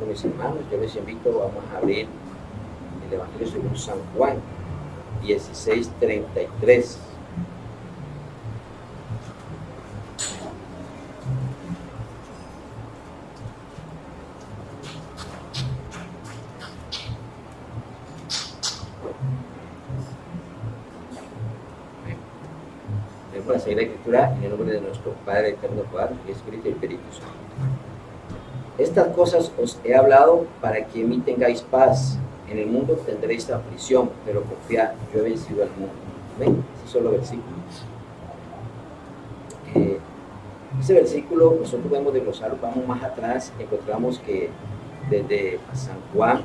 con mis hermanos, yo les invito, vamos a abrir el Evangelio según San Juan 16:33. Para seguir la Escritura, en el nombre de nuestro Padre eterno, Padre, Espíritu y Espíritu Santo. Estas cosas os he hablado para que en mí tengáis paz. En el mundo tendréis aflicción, pero confiad, yo he vencido al mundo. ¿Ven? Ese solo versículo. Ese versículo nosotros podemos desglosarlo, vamos más atrás, encontramos que desde San Juan,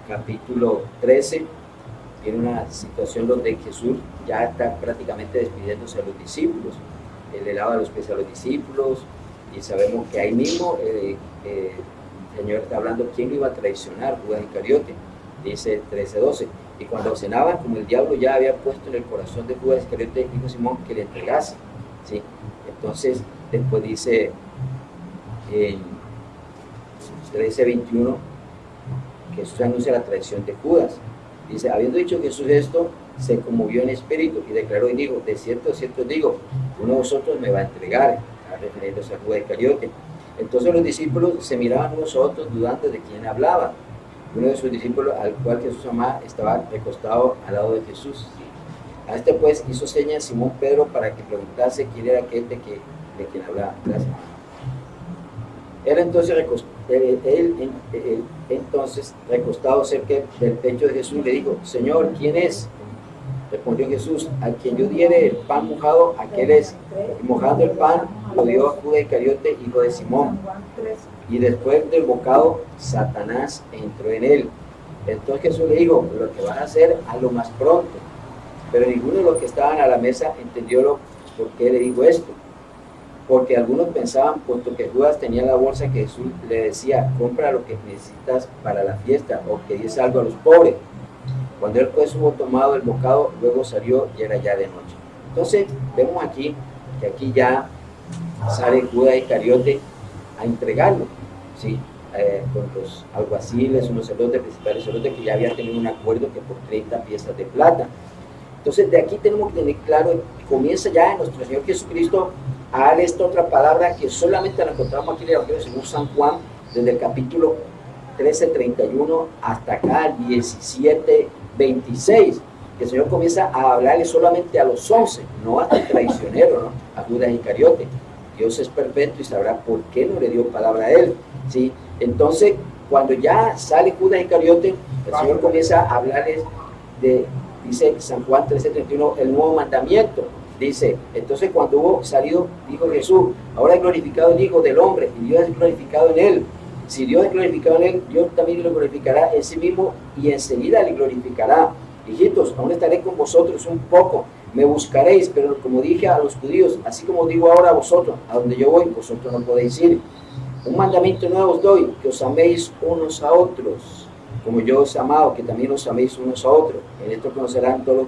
capítulo 13, tiene una situación donde Jesús ya está prácticamente despidiéndose a los discípulos. Él le lava los pies a los discípulos y sabemos que ahí mismo el Señor está hablando quién lo iba a traicionar, Judas Iscariote, dice 13:12. Y cuando cenaban, como el diablo ya había puesto en el corazón de Judas Iscariote, dijo Simón que le entregase, ¿sí? Entonces después dice en 13:21 que Jesús anuncia la traición de Judas. Dice, habiendo dicho Jesús esto, se conmovió en espíritu y declaró y dijo, de cierto digo, uno de vosotros me va a entregar, refiriéndose a Judas Iscariote. Entonces los discípulos se miraban unos a otros dudando de quién hablaba. Uno de sus discípulos, al cual Jesús amaba, estaba recostado al lado de Jesús. A este pues hizo señas Simón Pedro para que preguntase quién era aquel de quien hablaba. Gracias. Él entonces, recostado cerca del pecho de Jesús, le dijo, Señor, ¿quién es? Respondió Jesús, a quien yo diere el pan mojado, aquel es. Y mojando el pan, lo dio a Judas Iscariote, hijo de Simón. Y después del bocado, Satanás entró en él. Entonces Jesús le dijo, lo que vas a hacer, hazlo más pronto. Pero ninguno de los que estaban a la mesa entendió por qué le dijo esto. Porque algunos pensaban, puesto que Judas tenía la bolsa, que Jesús le decía, compra lo que necesitas para la fiesta, o que diese algo a los pobres. Cuando él pues hubo tomado el bocado, luego salió y era ya de noche. Entonces, vemos aquí, que aquí ya sale Judas Iscariote a entregarlo, ¿sí? Con los alguaciles, unos sacerdotes, principales sacerdotes, que ya habían tenido un acuerdo que por 30 piezas de plata. Entonces, de aquí tenemos que tener claro, comienza ya nuestro Señor Jesucristo a dar esta otra palabra que solamente la encontramos aquí en el Evangelio según San Juan, desde el capítulo 13:31 hasta acá, 17:26. Que el Señor comienza a hablarle solamente a los 11, no hasta el traicionero, ¿no? A Judas Iscariote. Dios es perfecto y sabrá por qué no le dio palabra a él, ¿sí? Entonces, cuando ya sale Judas Iscariote, el Señor comienza a hablarles dice San Juan 13:31, el nuevo mandamiento. Dice, entonces cuando hubo salido, dijo Jesús, ahora es glorificado el Hijo del Hombre y Dios es glorificado en él. Si Dios es glorificado en él, Dios también lo glorificará en sí mismo y enseguida le glorificará. Hijitos, aún estaré con vosotros un poco, me buscaréis, pero como dije a los judíos, así como digo ahora a vosotros, a donde yo voy, vosotros no podéis ir. Un mandamiento nuevo os doy, que os améis unos a otros, como yo os he amado, que también os améis unos a otros. En esto conocerán todos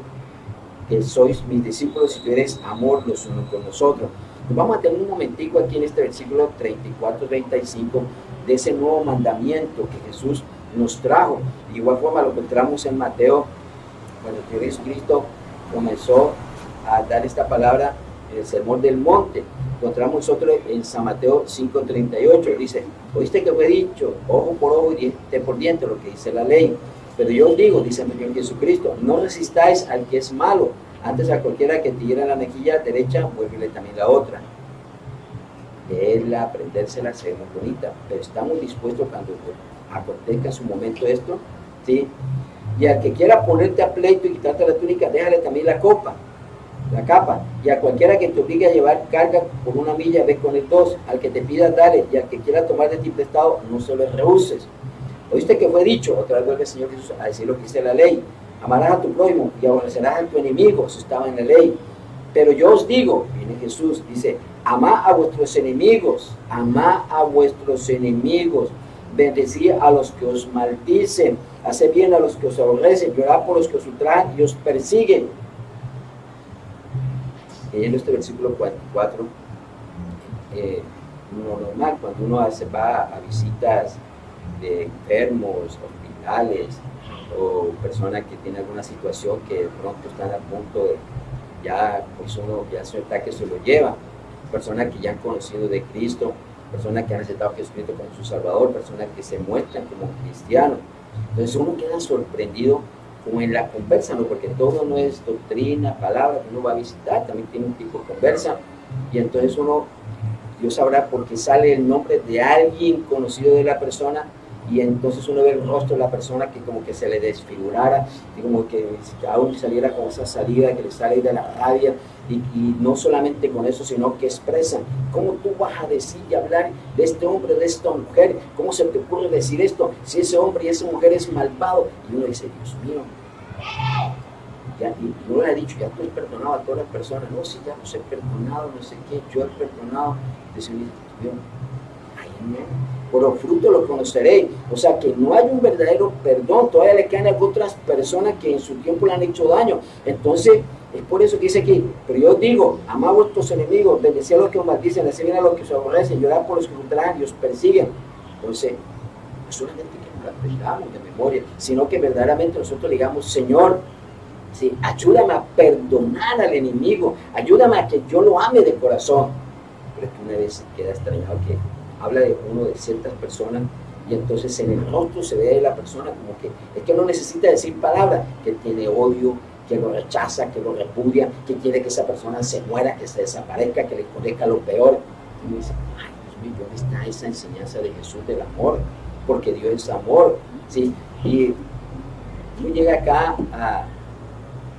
que sois mis discípulos si tuvierais amor los unos con los otros. Pues vamos a tener un momentico aquí en este versículo 34-35 de ese nuevo mandamiento que Jesús nos trajo. De igual forma lo encontramos en Mateo, cuando el Señor Jesucristo comenzó a dar esta palabra en el Sermón del Monte. Encontramos nosotros en San Mateo 5:38, dice, oíste que fue dicho, ojo por ojo y diente por diente, lo que dice la ley. Pero yo os digo, dice el Señor Jesucristo, no resistáis al que es malo, antes a cualquiera que te hiera la mejilla derecha, vuélvele también la otra. Leerla, aprendérsela, ser muy bonita, pero estamos dispuestos cuando acontezca en su momento esto, ¿sí? Y al que quiera ponerte a pleito y quitarte la túnica, déjale también la capa, y a cualquiera que te obligue a llevar carga por 1 milla, ve con el 2, al que te pida, dale, y al que quiera tomar de ti prestado, no se lo rehuses. Oíste que fue dicho, otra vez vuelve el Señor Jesús a decir lo que dice la ley, amarás a tu prójimo y aborrecerás a tu enemigo, eso estaba en la ley. Pero yo os digo, viene Jesús, dice, amad a vuestros enemigos, bendecid a los que os maldicen, haced bien a los que os aborrecen, llorad por los que os ultrajan y os persiguen. Leyendo este versículo 44, uno normal, cuando uno va a visitas de enfermos, hospitales, o personas que tienen alguna situación que de pronto están a punto de, ya pues uno ya su ataque se lo lleva, personas que ya han conocido de Cristo, personas que han aceptado a Jesucristo como su Salvador, personas que se muestran como cristianos. Entonces uno queda sorprendido como en la conversa, ¿no? Porque todo no es doctrina, palabra que uno va a visitar, también tiene un tipo de conversa, y entonces uno, Dios sabrá por qué sale el nombre de alguien conocido de la persona, y entonces uno ve el rostro de la persona que como que se le desfigurara, y como que aún saliera con esa salida que le sale de la rabia, y no solamente con eso, sino que expresan, ¿cómo tú vas a decir y hablar de este hombre, de esta mujer? ¿Cómo se te ocurre decir esto? Si ese hombre y esa mujer es malvado. Y uno dice, Dios mío, ya, y uno le ha dicho, ya tú has perdonado a todas las personas. No, si ya los he perdonado, no sé qué, yo he perdonado. Dice, Dios, ay, no. Por los frutos los conoceréis. O sea que no hay un verdadero perdón. Todavía le quedan otras personas que en su tiempo le han hecho daño. Entonces, es por eso que dice aquí, pero yo digo, amad a vuestros enemigos, bendecid a los que os maldicen, haced bien a los que os aborrecen, llorad por los que os ultrajan y os persiguen. Entonces, no solamente que nos la aprendamos de memoria, sino que verdaderamente nosotros le digamos, Señor, sí, ayúdame a perdonar al enemigo, ayúdame a que yo lo ame de corazón. Pero es que una vez queda extrañado que habla de uno de ciertas personas y entonces en el rostro se ve de la persona como que es que no necesita decir palabras, que tiene odio, que lo rechaza, que lo repudia, que quiere que esa persona se muera, que se desaparezca, que le conduzca lo peor. Y uno dice, ay Dios mío, ¿dónde está esa enseñanza de Jesús del amor? Porque Dios es amor, ¿sí? Y uno llega acá a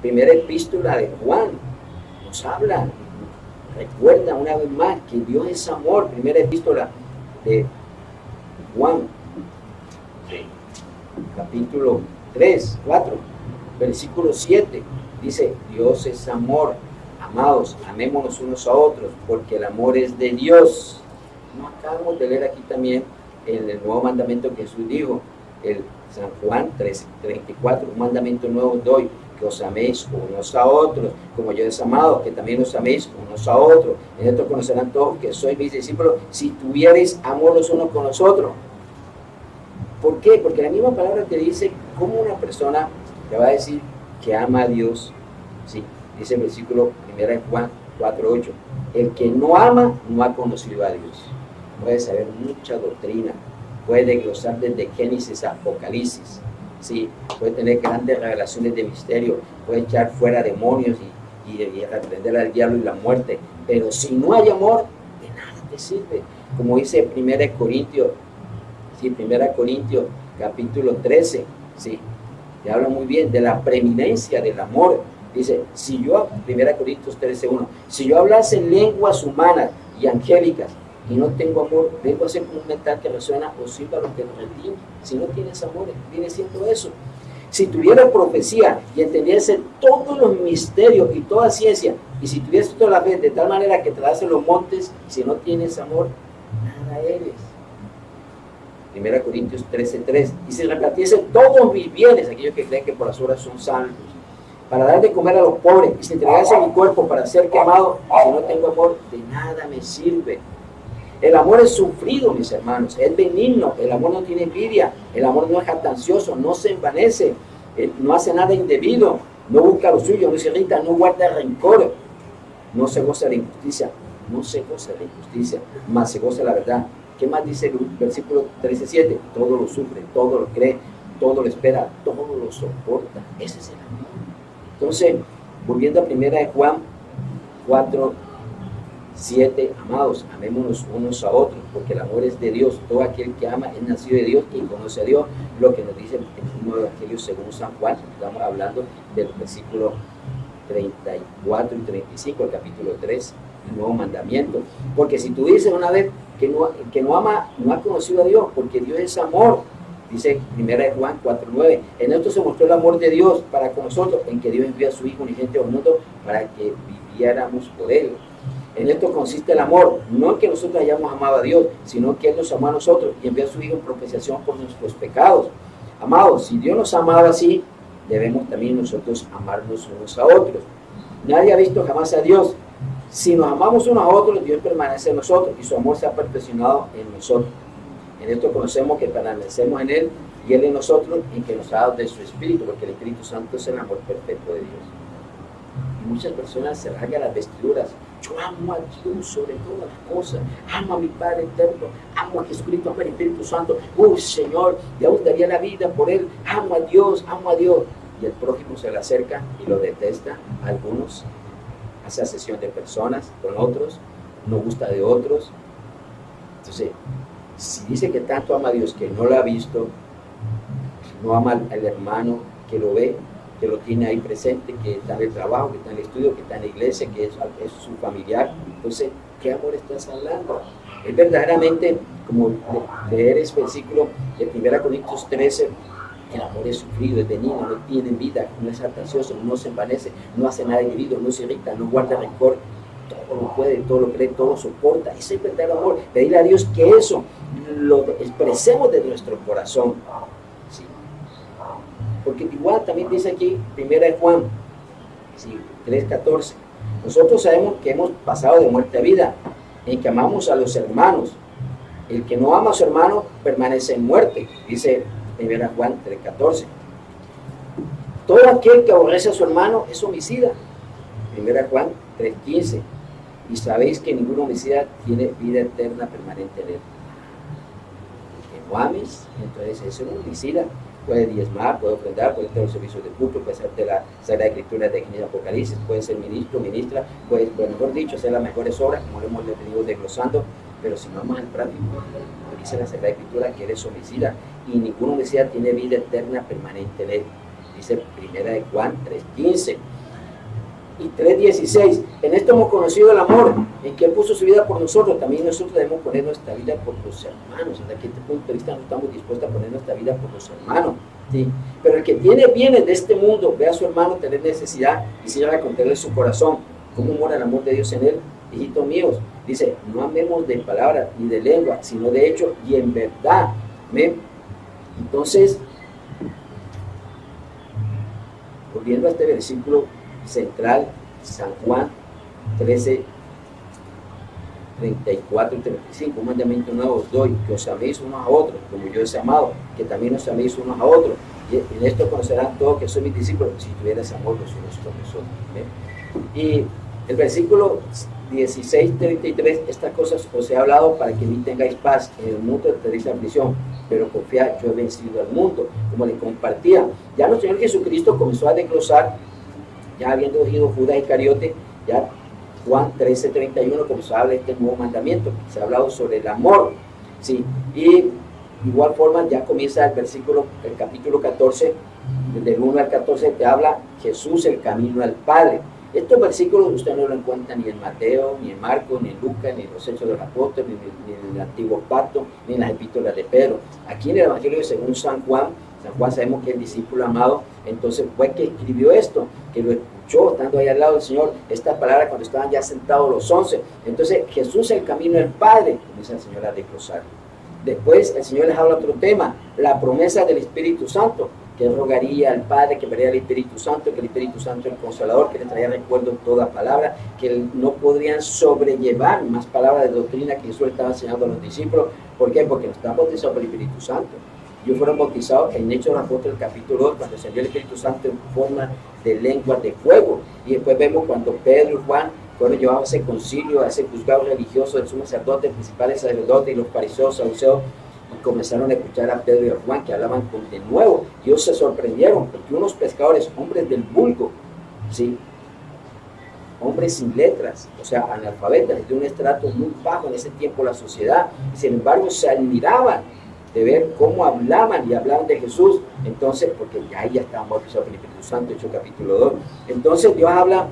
primera epístola de Juan, nos habla, recuerda una vez más que Dios es amor, primera epístola de Juan, capítulo 3, 4, versículo 7, dice, Dios es amor, amados, amémonos unos a otros, porque el amor es de Dios. No acabamos de leer aquí también en el nuevo mandamiento que Jesús dijo, el San Juan 3:34, un mandamiento nuevo doy, que os améis unos a otros, como yo os he amado, que también os améis unos a otros. En esto conocerán todos que sois mis discípulos, si tuviereis amor los unos con los otros. ¿Por qué? Porque la misma palabra te dice cómo una persona te va a decir que ama a Dios. Sí, dice el versículo 1 Juan 4:8, el que no ama no ha conocido a Dios. Puede saber mucha doctrina, puede desglosar desde Génesis a Apocalipsis, sí, puede tener grandes revelaciones de misterio, puede echar fuera demonios y reprender al diablo y la muerte, pero si no hay amor, de nada te sirve. Como dice 1 Corintios, sí, 1 Corintios capítulo 13, sí, te habla muy bien de la preeminencia del amor. Dice, si yo, 1 Corintios 13:1, si yo hablase en lenguas humanas y angélicas y no tengo amor, vengo a ser como un metal que resuena o silba lo que nos retiene. Si no tienes amor, viene siendo eso. Si tuviera profecía y entendiese todos los misterios y toda ciencia, y si tuviese toda la fe de tal manera que trasladase los montes, si no tienes amor, nada eres. 1 Corintios 13:3, y si repartiese todos mis bienes, aquellos que creen que por las obras son salvos, para dar de comer a los pobres, y si entregase mi cuerpo para ser quemado, si no tengo amor, de nada me sirve. El amor es sufrido, mis hermanos, es benigno, el amor no tiene envidia, el amor no es jactancioso, no se envanece, no hace nada indebido, no busca lo suyo, no se irrita, no guarda rencor, no se goza de la injusticia, mas se goza de la verdad. ¿Qué más dice el versículo 13:7? Todo lo sufre, todo lo cree, todo lo espera, todo lo soporta. Ese es el amor. Entonces, volviendo a 1 Juan 4:7, amados, amémonos unos a otros, porque el amor es de Dios. Todo aquel que ama es nacido de Dios y conoce a Dio, lo que nos dice el mismo Evangelio según San Juan. Estamos hablando del versículo 34 y 35, el capítulo 3, el nuevo mandamiento. Porque si tú dices una vez que no ama, no ha conocido a Dios, porque Dios es amor. Dice 1 Juan 4:9, en esto se mostró el amor de Dios para con nosotros, en que Dios envió a su Hijo unigénito al mundo para que viviéramos por Él. En esto consiste el amor, no en que nosotros hayamos amado a Dios, sino que Él nos amó a nosotros y envió a su Hijo en propiciación por nuestros pecados. Amados, si Dios nos ha amado así, debemos también nosotros amarnos unos a otros. Nadie ha visto jamás a Dios. Si nos amamos unos a otros, Dios permanece en nosotros y su amor se ha perfeccionado en nosotros. En esto conocemos que permanecemos en Él y Él en nosotros, y que nos ha dado de su Espíritu, porque el Espíritu Santo es el amor perfecto de Dios. Y muchas personas se rasgan las vestiduras. Yo amo a Dios sobre todas las cosas, amo a mi Padre eterno, amo a Jesucristo, amo al Espíritu Santo. Señor, Dios daría la vida por Él, amo a Dios, amo a Dios. Y el prójimo se le acerca y lo detesta. Algunos hace asesión de personas con otros, no gusta de otros. Entonces, si dice que tanto ama a Dios, que no lo ha visto, no ama al hermano que lo ve, que lo tiene ahí presente, que está en el trabajo, que está en el estudio, que está en la iglesia, que es su familiar, entonces, ¿qué amor estás hablando? Es verdaderamente, como leer ese versículo de 1 Corintios 13, el amor es sufrido, es benigno, no tiene vida, no es fantasioso, no se envanece, no hace nada inhibido, no se irrita, no guarda rencor, todo lo puede, todo lo cree, todo lo soporta. Ese es el verdadero amor. Pedirle a Dios que eso lo expresemos de nuestro corazón. ¿Sí? Porque igual también dice aquí, 1 Juan, ¿sí? 3:14, nosotros sabemos que hemos pasado de muerte a vida, en que amamos a los hermanos. El que no ama a su hermano permanece en muerte, dice 1 Juan 3:14. Todo aquel que aborrece a su hermano es homicida, 1 Juan 3:15. Y sabéis que ningún homicida tiene vida eterna permanente en él. El que no ames, entonces es un homicida. Puede diezmar, puede ofrendar, puede tener servicios de culto, puede ser de la Sagrada Escritura de Génesis Apocalipsis, puede ser ministro, ministra, puede, mejor dicho, hacer las mejores obras, como lo hemos venido desglosando. Pero si no amas al prójimo, dice la Sagrada Escritura que eres homicida, y ningún homicida tiene vida eterna permanente en él. Dice 1 Juan 3:15 y 3:16. En esto hemos conocido el amor, en que Él puso su vida por nosotros. También nosotros debemos poner nuestra vida por los hermanos. Desde este punto de vista no estamos dispuestos a poner nuestra vida por los hermanos, ¿sí? Pero el que tiene bienes de este mundo, ve a su hermano tener necesidad y cierra con tener su corazón. ¿Cómo mora el amor de Dios en él? Hijitos míos, dice, no amemos de palabra ni de lengua, sino de hecho y en verdad. ¿Ven? Entonces, volviendo a este versículo central, San Juan 13, 34 y 35, un mandamiento nuevo os doy, que os améis unos a otros, como yo os he amado, que también os améis unos a otros. Y en esto conocerán todos que soy mis discípulos, si tuvieras amor los unos con los otros. ¿Ven? Y el versículo 16, 33, estas cosas os he hablado para que en mí tengáis paz. En el mundo tendréis aflicción, pero confiad, yo he vencido al mundo. Como le compartía, ya nuestro Señor Jesucristo comenzó a desglosar, ya habiendo elegido Judas Iscariote, ya Juan 13:31 comenzó a hablar de este nuevo mandamiento. Se ha hablado sobre el amor, ¿sí? Y igual forma ya comienza el capítulo 14, del 1 al 14, te habla Jesús el camino al Padre. Estos versículos usted no lo encuentra ni en Mateo, ni en Marcos, ni en Lucas, ni en los Hechos de los Apóstoles, ni en el Antiguo Pacto, ni en las epístolas de Pedro. Aquí en el Evangelio según San Juan sabemos que es el discípulo amado, entonces fue que escribió esto, que lo escuchó estando ahí al lado del Señor, esta palabra cuando estaban ya sentados los 11. Entonces Jesús el camino al Padre, comienza el Señor a desglosar. Después el Señor les habla otro tema, la promesa del Espíritu Santo, que rogaría al Padre, que vería al Espíritu Santo, que el Espíritu Santo es el Consolador, que les traía recuerdo toda palabra, que no podrían sobrellevar más palabras de doctrina que Jesús estaba enseñando a los discípulos. ¿Por qué? Porque no estaban bautizados por el Espíritu Santo. Ellos fueron bautizados en Hechos de los Apóstoles, capítulo 2, cuando salió el Espíritu Santo en forma de lenguas de fuego. Y después vemos cuando Pedro y Juan fueron llevados a ese concilio, a ese juzgado religioso del sumo sacerdote, principales sacerdotes y los fariseos, saduceos, y comenzaron a escuchar a Pedro y a Juan que hablaban con de nuevo. Y ellos se sorprendieron porque unos pescadores, hombres del vulgo, ¿sí? Hombres sin letras, o sea, analfabetas, de un estrato muy bajo en ese tiempo la sociedad, y sin embargo se admiraban de ver cómo hablaban y hablaban de Jesús. Entonces, porque ya estaban bautizados por el Espíritu Santo, Hechos capítulo 2. Entonces Dios habla,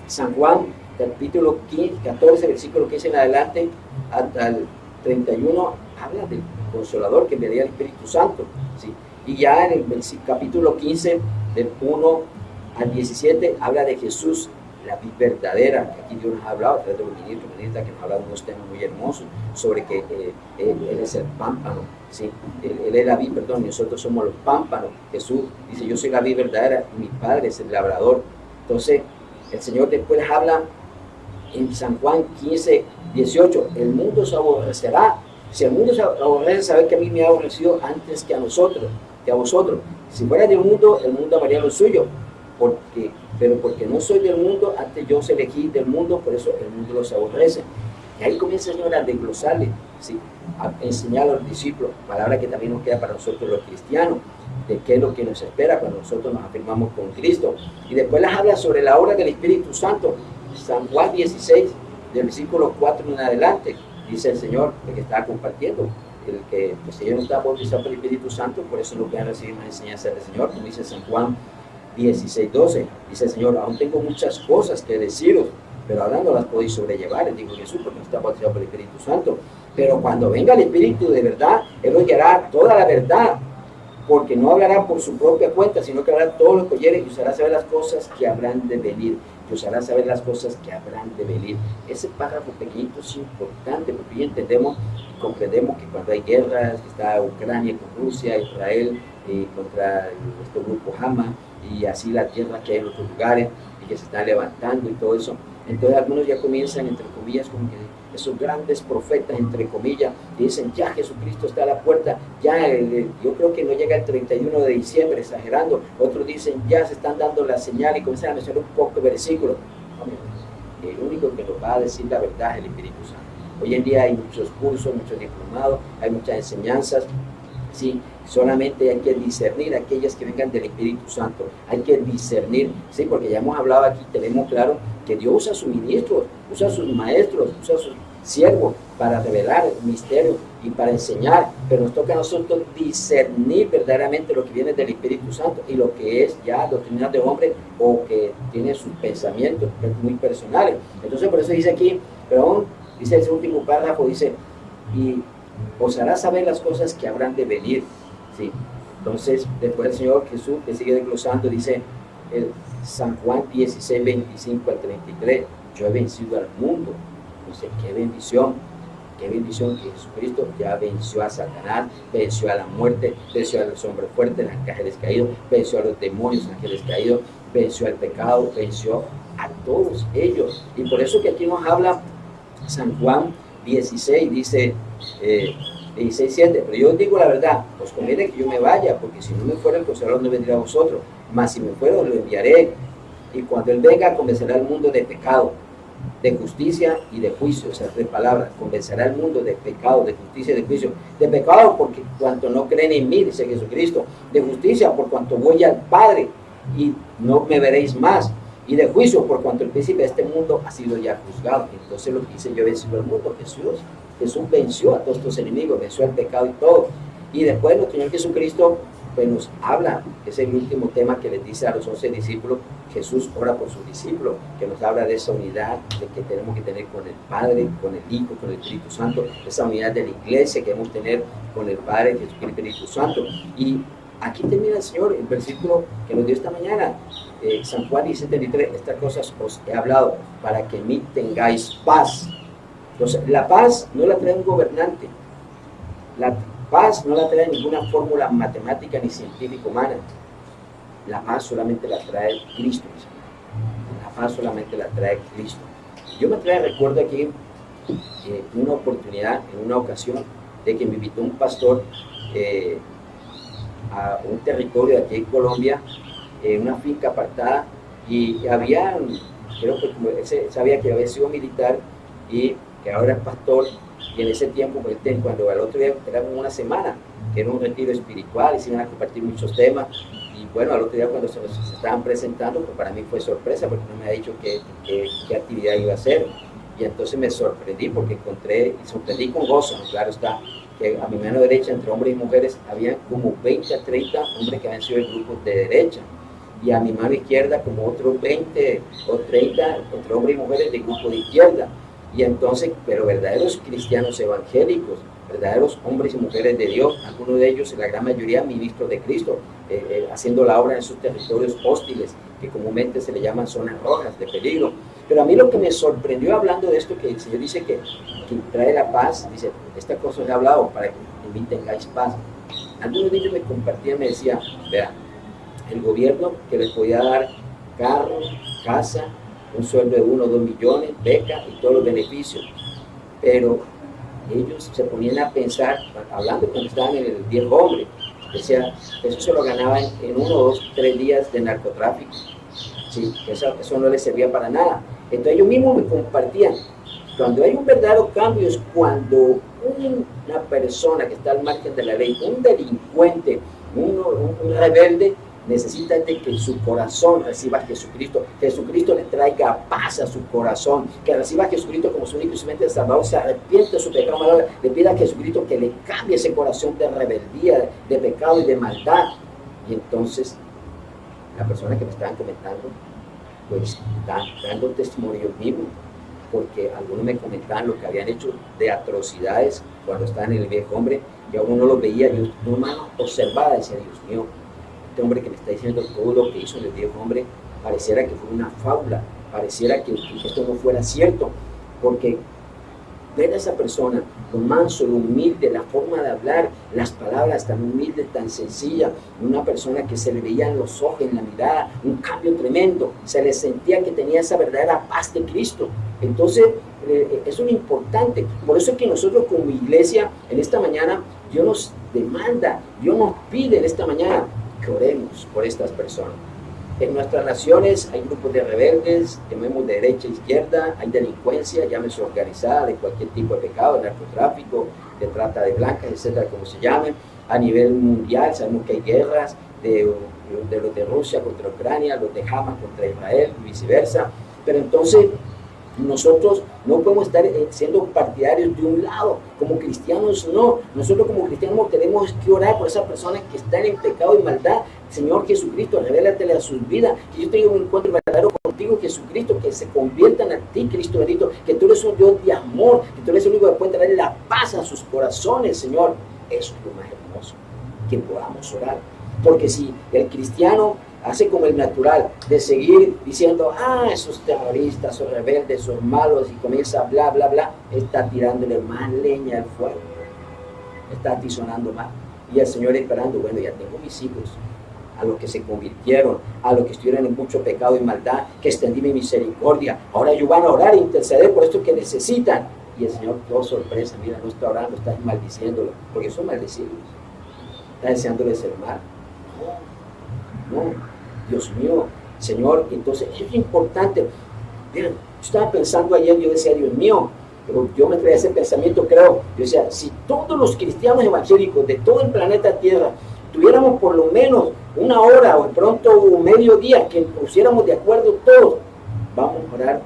San Juan, capítulo 14, versículo 15 en adelante, hasta el 31, habla del Consolador que enviaría el Espíritu Santo, ¿sí? Y ya en el capítulo 15, del 1 al 17, habla de Jesús, la vid verdadera, que aquí Dios nos ha hablado a través de los ministros que nos hablan de unos temas muy hermosos, sobre que Él es el pámpano, ¿sí? Él es la vid, perdón, y nosotros somos los pámpanos. Jesús dice, yo soy la vid verdadera, y mi Padre es el labrador. Entonces, el Señor después habla en San Juan 15, 18, el mundo se aborrecerá Si el mundo se aborrece, sabe que a mí me ha aborrecido antes que a nosotros, que a vosotros. Si fuera del mundo, el mundo amaría lo suyo, pero porque no soy del mundo, antes yo os elegí del mundo, por eso el mundo los aborrece. Y ahí comienza el Señor a desglosarle, ¿sí? A enseñar a los discípulos, palabra que también nos queda para nosotros los cristianos, de qué es lo que nos espera cuando nosotros nos afirmamos con Cristo. Y después les habla sobre la obra del Espíritu Santo. San Juan 16, del versículo 4 en adelante, dice el Señor, el que estaba compartiendo, el que pues ellos no estaban bautizados por el Espíritu Santo, por eso no pueden recibir más enseñanza del Señor, como dice San Juan 16:12, dice el Señor, aún tengo muchas cosas que deciros, pero ahora no las podéis sobrellevar, les dijo Jesús, porque no está bautizado por el Espíritu Santo. Pero cuando venga el Espíritu de verdad, Él os guiará toda la verdad, porque no hablará por su propia cuenta, sino que hablará todo lo que oyere y os hará saber las cosas que habrán de venir. Y os hará saber las cosas que habrán de venir. Ese párrafo pequeñito es importante, porque ya entendemos y comprendemos que cuando hay guerras, que está Ucrania con Rusia, Israel contra este grupo Hamas, y así la tierra que hay en otros lugares, y que se está levantando y todo eso. Entonces algunos ya comienzan, entre comillas, como que esos grandes profetas, entre comillas, dicen, ya Jesucristo está a la puerta, ya yo creo que no llega el 31 de diciembre, exagerando. Otros dicen, ya se están dando la señal y comienzan a mencionar un poco de versículos. El único que nos va a decir la verdad es el Espíritu Santo. Hoy en día hay muchos cursos, muchos diplomados, hay muchas enseñanzas, ¿sí? Solamente hay que discernir aquellas que vengan del Espíritu Santo. Hay que discernir, ¿sí? Porque ya hemos hablado aquí, tenemos claro que Dios usa a sus ministros, usa a sus maestros, usa a sus siervos para revelar misterios y para enseñar, pero nos toca a nosotros discernir verdaderamente lo que viene del Espíritu Santo y lo que es ya doctrina de hombre o que tiene sus pensamientos muy personales. Entonces por eso dice aquí, pero aún dice ese último párrafo, dice, y os hará saber las cosas que habrán de venir, ¿sí? Entonces después el Señor Jesús que sigue desglosando, dice el San Juan 16, 25 al 33, yo he vencido al mundo. Entonces qué bendición que Jesucristo ya venció a Satanás, venció a la muerte, venció a los hombres fuertes, los ángeles caídos, venció a los demonios, ángeles caídos, venció al pecado, venció a todos ellos. Y por eso que aquí nos habla San Juan 16, dice 16:7, pero yo os digo la verdad, os conviene que yo me vaya, porque si no me fuera el Consolador no vendría a vosotros, mas si me fuera os lo enviaré, y cuando Él venga convencerá al mundo de pecado, de justicia y de juicio. Esas tres palabras, convencerá al mundo de pecado, de justicia y de juicio. De pecado porque cuanto no creen en mí, dice Jesucristo. De justicia por cuanto voy al Padre y no me veréis más. Y de juicio por cuanto el príncipe de este mundo ha sido ya juzgado. Entonces lo que dice, yo he vencido al mundo. Jesús venció a todos estos enemigos, venció al pecado y todo. Y después nuestro Señor Jesucristo pues nos habla, es el último tema que les dice a los 11 discípulos. Jesús ora por sus discípulos, que nos habla de esa unidad de que tenemos que tener con el Padre, con el Hijo, con el Espíritu Santo, esa unidad de la iglesia que debemos tener con el Padre, Jesús y el Espíritu Santo. Y aquí termina el Señor el versículo que nos dio esta mañana, San Juan 17:33, estas cosas os he hablado para que en mí tengáis paz. Entonces, la paz no la trae un gobernante, la paz no la trae ninguna fórmula matemática ni científica humana. La paz solamente la trae Cristo. La paz solamente la trae Cristo. Yo me trae recuerdo aquí una oportunidad, en una ocasión, de que me invitó un pastor a un territorio de aquí en Colombia, en una finca apartada, y había, creo que como sabía que había sido militar y que ahora es pastor, y en ese tiempo, pues, cuando al otro día, era como una semana, que era un retiro espiritual y se iban a compartir muchos temas. Y bueno, al otro día cuando se estaban presentando, pues para mí fue sorpresa porque no me había dicho qué actividad iba a hacer. Y entonces me sorprendí porque sorprendí con gozo, ¿no? Claro está, que a mi mano derecha, entre hombres y mujeres, había como 20 a 30 hombres que habían sido el grupo de derecha. Y a mi mano izquierda como otros 20 o 30 entre hombres y mujeres del grupo de izquierda. Y entonces, pero verdaderos cristianos evangélicos, verdaderos hombres y mujeres de Dios, algunos de ellos, la gran mayoría, ministros de Cristo, haciendo la obra en esos territorios hostiles, que comúnmente se le llaman zonas rojas de peligro. Pero a mí lo que me sorprendió hablando de esto, que el Señor dice que trae la paz, dice, esta cosa os he hablado para que en mí tengáis paz. Algunos de ellos me compartían, me decían, vea, el gobierno que les podía dar carro, casa, un sueldo de 1 o 2 millones, beca y todos los beneficios, pero ellos se ponían a pensar, hablando cuando estaban en el viejo hombre, decía, eso se lo ganaban en 1, 2, 3 días de narcotráfico. Sí, eso no les servía para nada. Entonces ellos mismos me compartían. Cuando hay un verdadero cambio es cuando una persona que está al margen de la ley, un delincuente, un rebelde, necesita de que su corazón reciba a Jesucristo, que Jesucristo le traiga paz a su corazón, que reciba a Jesucristo como su único y suficiente Salvador, se arrepiente de su pecado, le pida a Jesucristo que le cambie ese corazón de rebeldía, de pecado y de maldad. Y entonces la persona que me estaban comentando, pues está dando testimonio mismo, porque algunos me comentaban lo que habían hecho de atrocidades cuando estaban en el viejo hombre, y aún no los veía, yo nomás observaba, decía, Dios mío, este hombre que me está diciendo todo lo que hizo en el viejo hombre, pareciera que fue una fábula, pareciera que esto no fuera cierto, porque ver a esa persona, lo manso, lo humilde, la forma de hablar, las palabras tan humildes, tan sencillas, una persona que se le veía en los ojos, en la mirada, un cambio tremendo, se le sentía que tenía esa verdadera paz de Cristo. Entonces, eso es lo importante. Por eso es que nosotros como iglesia, en esta mañana, Dios nos demanda, Dios nos pide en esta mañana que oremos por estas personas. En nuestras naciones hay grupos de rebeldes, llamemos de derecha e izquierda, hay delincuencia, llámese organizada, de cualquier tipo de pecado, de narcotráfico, de trata de blancas, etcétera, como se llame. A nivel mundial sabemos que hay guerras de los de Rusia contra Ucrania, los de Hamas contra Israel, y viceversa. Pero entonces nosotros no podemos estar siendo partidarios de un lado, como cristianos no. Nosotros como cristianos tenemos que orar por esas personas que están en pecado y maldad. Señor Jesucristo, revélatele a sus vidas, que yo tenga un encuentro verdadero contigo, Jesucristo, que se conviertan a ti, Cristo bendito, que tú eres un Dios de amor, que tú eres el único que puede traer la paz a sus corazones, Señor. Eso es lo más hermoso, que podamos orar. Porque si el cristiano hace como el natural de seguir diciendo, esos terroristas, esos rebeldes, esos malos, y comienza a bla, bla, bla, está tirándole más leña al fuego, está atizonando más. Y el Señor esperando, bueno, ya tengo mis hijos, a los que se convirtieron, a los que estuvieron en mucho pecado y maldad, que extendí mi misericordia. Ahora ellos van a orar e interceder por esto que necesitan. Y el Señor, oh sorpresa, mira, no está orando, está maldiciéndolo, porque son maldecidos. Está deseándoles el mal. No, Dios mío, Señor, entonces es importante. Miren, yo estaba pensando ayer, yo decía, Dios mío, pero yo me traía ese pensamiento, creo, yo decía, si todos los cristianos evangélicos de todo el planeta Tierra tuviéramos por lo menos 1 hora o de pronto un mediodía que pusiéramos de acuerdo todos, vamos a orar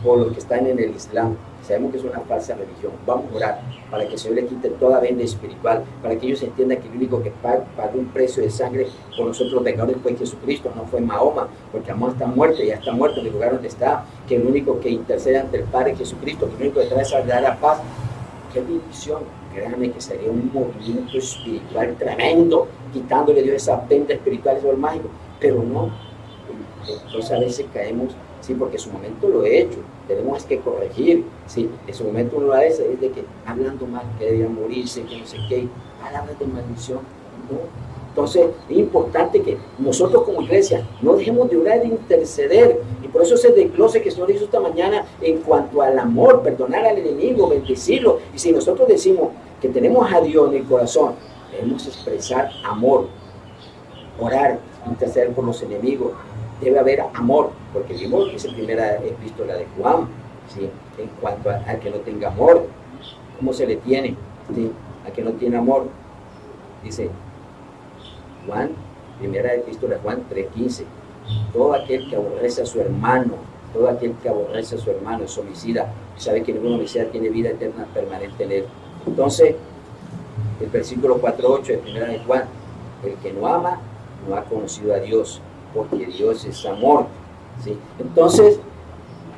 por los que están en el Islam. Sabemos que es una falsa religión. Vamos a orar para que el Señor le quite toda venda espiritual, para que ellos entiendan que el único que pagó un precio de sangre por nosotros los pecadores fue Jesucristo, no fue Mahoma, porque Mahoma está muerto, ya está muerto en el lugar donde está, que el único que intercede ante el Padre es Jesucristo, que el único que trae esa verdadera paz. ¡Qué bendición! Créanme que sería un movimiento espiritual tremendo, quitándole a Dios esa venda espiritual, eso es mágico, pero no. Entonces a veces caemos, sí, porque en su momento lo he hecho, tenemos que corregir, sí, en su momento uno lo hace, es de que hablando mal, que debía morirse, que no sé qué, palabras de maldición, no. Entonces es importante que nosotros como iglesia no dejemos de orar e interceder, y por eso ese desglose que el Señor hizo esta mañana en cuanto al amor, perdonar al enemigo, bendecirlo. Y si nosotros decimos que tenemos a Dios en el corazón, debemos expresar amor, orar, interceder por los enemigos. Debe haber amor, porque vimos que es la primera epístola de Juan, ¿sí? En cuanto al que no tenga amor, ¿cómo se le tiene? ¿Sí? Al que no tiene amor, dice Juan, primera epístola de Juan 3:15, todo aquel que aborrece a su hermano, todo aquel que aborrece a su hermano es homicida, sabe que ningún homicida tiene vida eterna permanente en él. Entonces, el versículo 4:8 de primera de Juan, el que no ama, no ha conocido a Dios, porque Dios es amor, ¿sí? Entonces,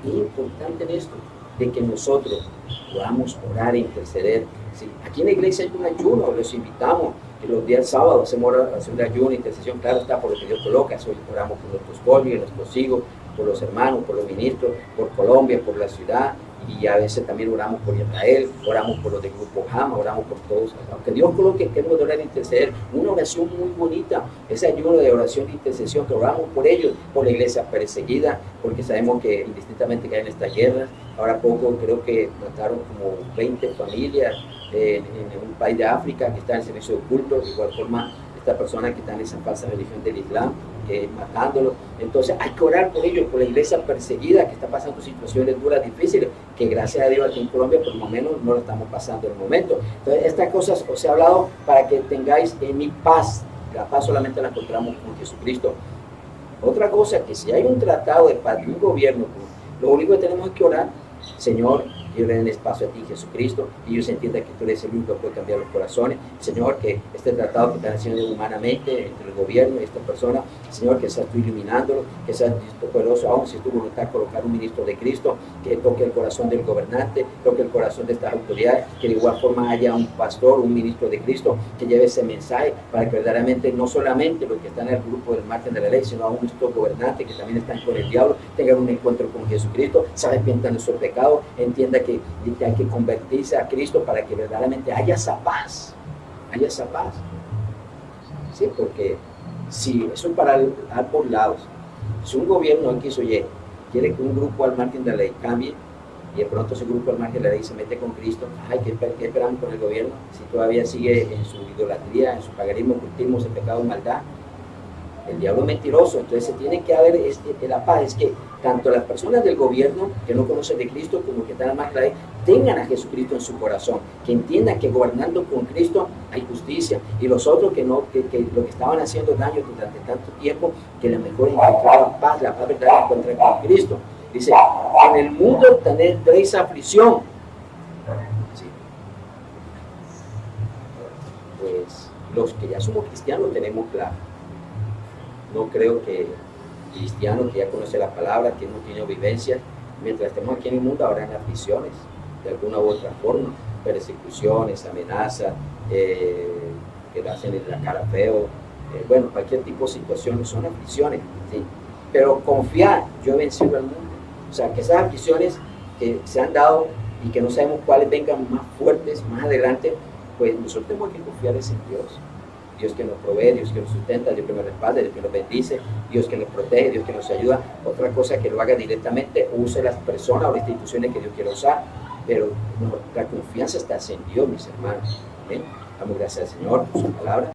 es importante en esto, de que nosotros podamos orar e interceder, ¿sí? Aquí en la iglesia hay un ayuno, los invitamos, que los días sábados hacemos un ayuno, intercesión, claro está, por lo que Dios coloca, hoy oramos por nuestros cónyuges, nuestros hijos, por los hermanos, por los ministros, por Colombia, por la ciudad, y a veces también oramos por Israel, oramos por los del grupo Jama, oramos por todos, aunque Dios coloque que hemos de orar e interceder, una oración muy bonita, ese ayuno de oración e intercesión, que oramos por ellos, por la iglesia perseguida, porque sabemos que indistintamente que hay en esta guerra, ahora poco creo que mataron como 20 familias en un país de África que está en servicio de culto, de igual forma esta persona que está en esa falsa religión del Islam, matándolo. Entonces hay que orar por ellos, por la iglesia perseguida que está pasando situaciones duras, difíciles, que gracias a Dios aquí en Colombia por lo menos no lo estamos pasando en el momento. Entonces estas cosas os he hablado para que tengáis en mi paz. La paz solamente la encontramos con Jesucristo. Otra cosa, que si hay un tratado de paz de un gobierno, lo único que tenemos es que orar, Señor, que yo le den espacio a ti, Jesucristo, y ellos entiendan que tú eres el único que puede cambiar los corazones. Señor, que este tratado que están haciendo humanamente entre el gobierno y esta persona, Señor, que seas tú iluminándolo, que seas poderoso, aún si es tu voluntad colocar un ministro de Cristo, que toque el corazón del gobernante, toque el corazón de estas autoridades, que de igual forma haya un pastor, un ministro de Cristo, que lleve ese mensaje para que verdaderamente no solamente los que están en el grupo del margen de la ley, sino aún estos gobernantes que también están con el diablo, tengan un encuentro con Jesucristo, se arrepientan de su pecado, entienda que hay que convertirse a Cristo para que verdaderamente haya esa paz, ¿sí? Porque si eso para ambos lados, si un gobierno X o Y quiere que un grupo al margen de la ley cambie y de pronto ese grupo al margen de la ley se mete con Cristo, ¿qué esperamos con el gobierno? Si todavía sigue en su idolatría, en su paganismo, ocultismo, en pecado, maldad, el diablo es mentiroso. Entonces se tiene que haber la paz, es que tanto las personas del gobierno que no conocen de Cristo como que están más claros tengan a Jesucristo en su corazón, que entiendan que gobernando con Cristo hay justicia, y los otros que lo que estaban haciendo daño durante tanto tiempo, que la mejor encontraban paz, la paz verdadera la encuentran con Cristo. Dice, en el mundo tendréis aflicción. Sí. Pues los que ya somos cristianos tenemos claro. No creo que cristiano que ya conoce la palabra, que no tiene vivencias, mientras estemos aquí en el mundo habrán aflicciones de alguna u otra forma, persecuciones, amenazas, que le hacen en la cara feo, bueno, cualquier tipo de situaciones son aflicciones, ¿sí? Pero confiar, yo he vencido al mundo. O sea, que esas aflicciones que se han dado y que no sabemos cuáles vengan más fuertes más adelante, pues nosotros tenemos que confiar en Dios. Dios que nos provee, Dios que nos sustenta, Dios que nos respalda, Dios que nos bendice, Dios que nos protege, Dios que nos ayuda. Otra cosa que lo haga directamente, use las personas o las instituciones que Dios quiera usar, pero la confianza está en Dios, mis hermanos. ¿Bien? Damos gracias al Señor por su palabra.